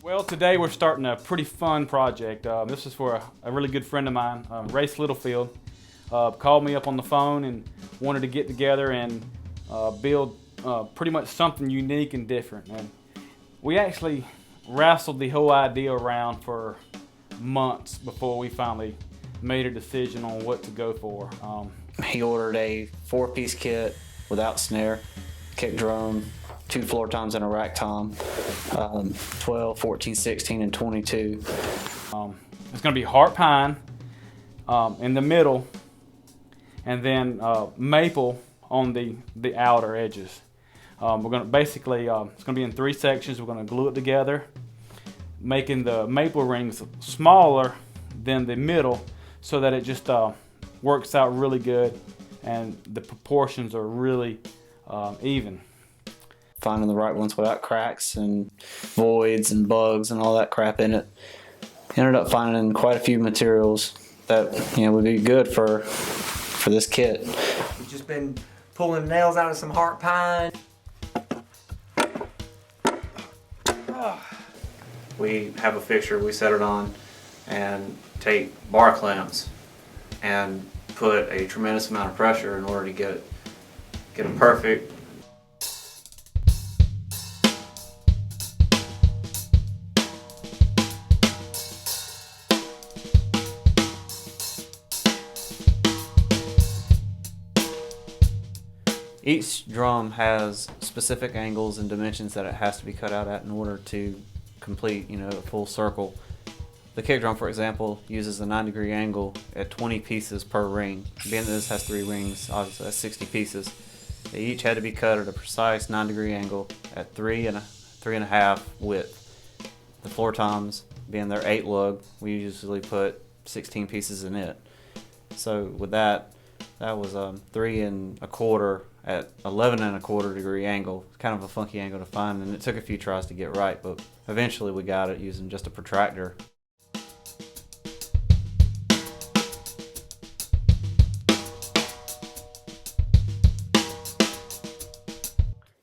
Well, today we're starting a pretty fun project. This is for a really good friend of mine, Race Littlefield. Called me up on the phone and wanted to get together and build pretty much something unique and different. And we actually wrestled the whole idea around for months before we finally made a decision on what to go for. He ordered a 4-piece kit without snare, kick drum, 2 floor toms and a rack tom, 12, 14, 16, and 22. It's going to be heart pine in the middle, and then maple on the outer edges. We're going to basically, it's going to be in 3 sections. We're going to glue it together, making the maple rings smaller than the middle so that it just works out really good and the proportions are really even. Finding the right ones without cracks and voids and bugs and all that crap in it. Ended up finding quite a few materials that would be good for this kit. We've just been pulling nails out of some heart pine. We have a fixture, we set it on and take bar clamps and put a tremendous amount of pressure in order to get it perfect. Each drum has specific angles and dimensions that it has to be cut out at in order to complete, a full circle. The kick drum, for example, uses a 9-degree angle at 20 pieces per ring. Being that this has 3 rings, obviously that's 60 pieces. They each had to be cut at a precise 9-degree angle at 3.5 width. The floor toms, being their 8 lug, we usually put 16 pieces in it. So with that was 3.25 at 11.25 degree angle. Kind of a funky angle to find, and it took a few tries to get right, but eventually we got it using just a protractor.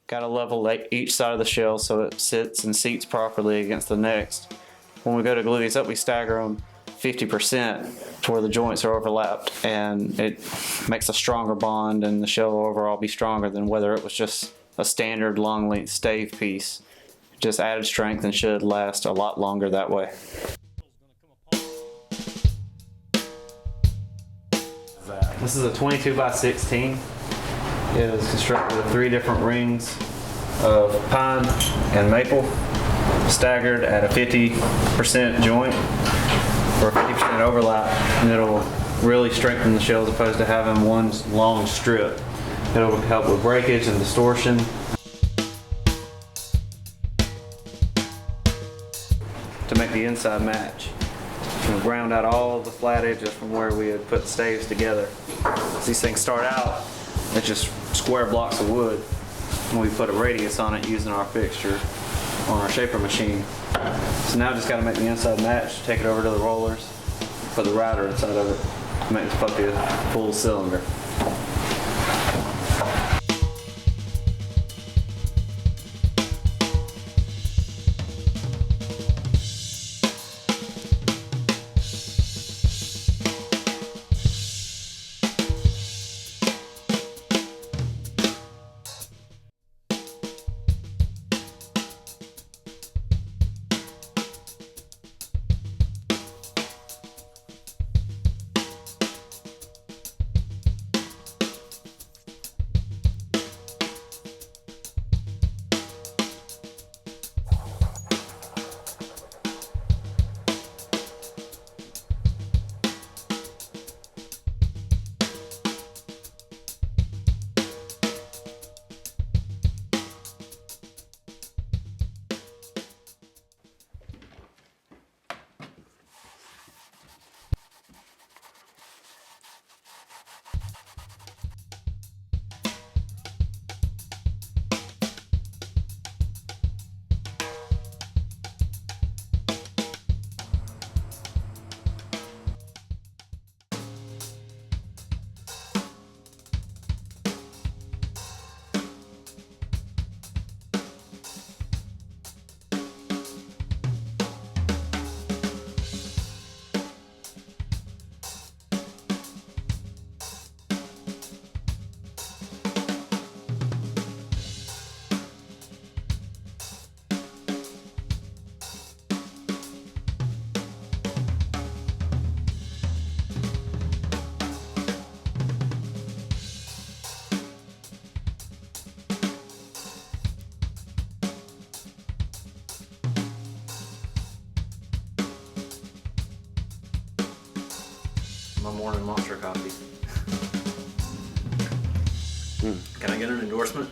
Got to level each side of the shell so it sits and seats properly against the next. When we go to glue these up, we stagger them 50% to where the joints are overlapped, and it makes a stronger bond, and the shell will overall be stronger than whether it was just a standard long length stave piece. Just added strength and should last a lot longer that way. This is a 22 by 16. It is constructed with 3 different rings of pine and maple, staggered at a 50% joint for a 50% overlap, and it'll really strengthen the shell as opposed to having one long strip. It'll help with breakage and distortion. To make the inside match, and ground out all the flat edges from where we had put the staves together. As these things start out, it's just square blocks of wood, and we put a radius on it using our fixture on our shaper machine. So now I just got to make the inside match, take it over to the rollers, put the router inside of it, make this puppy a full cylinder. my morning monster coffee. Can I get an endorsement?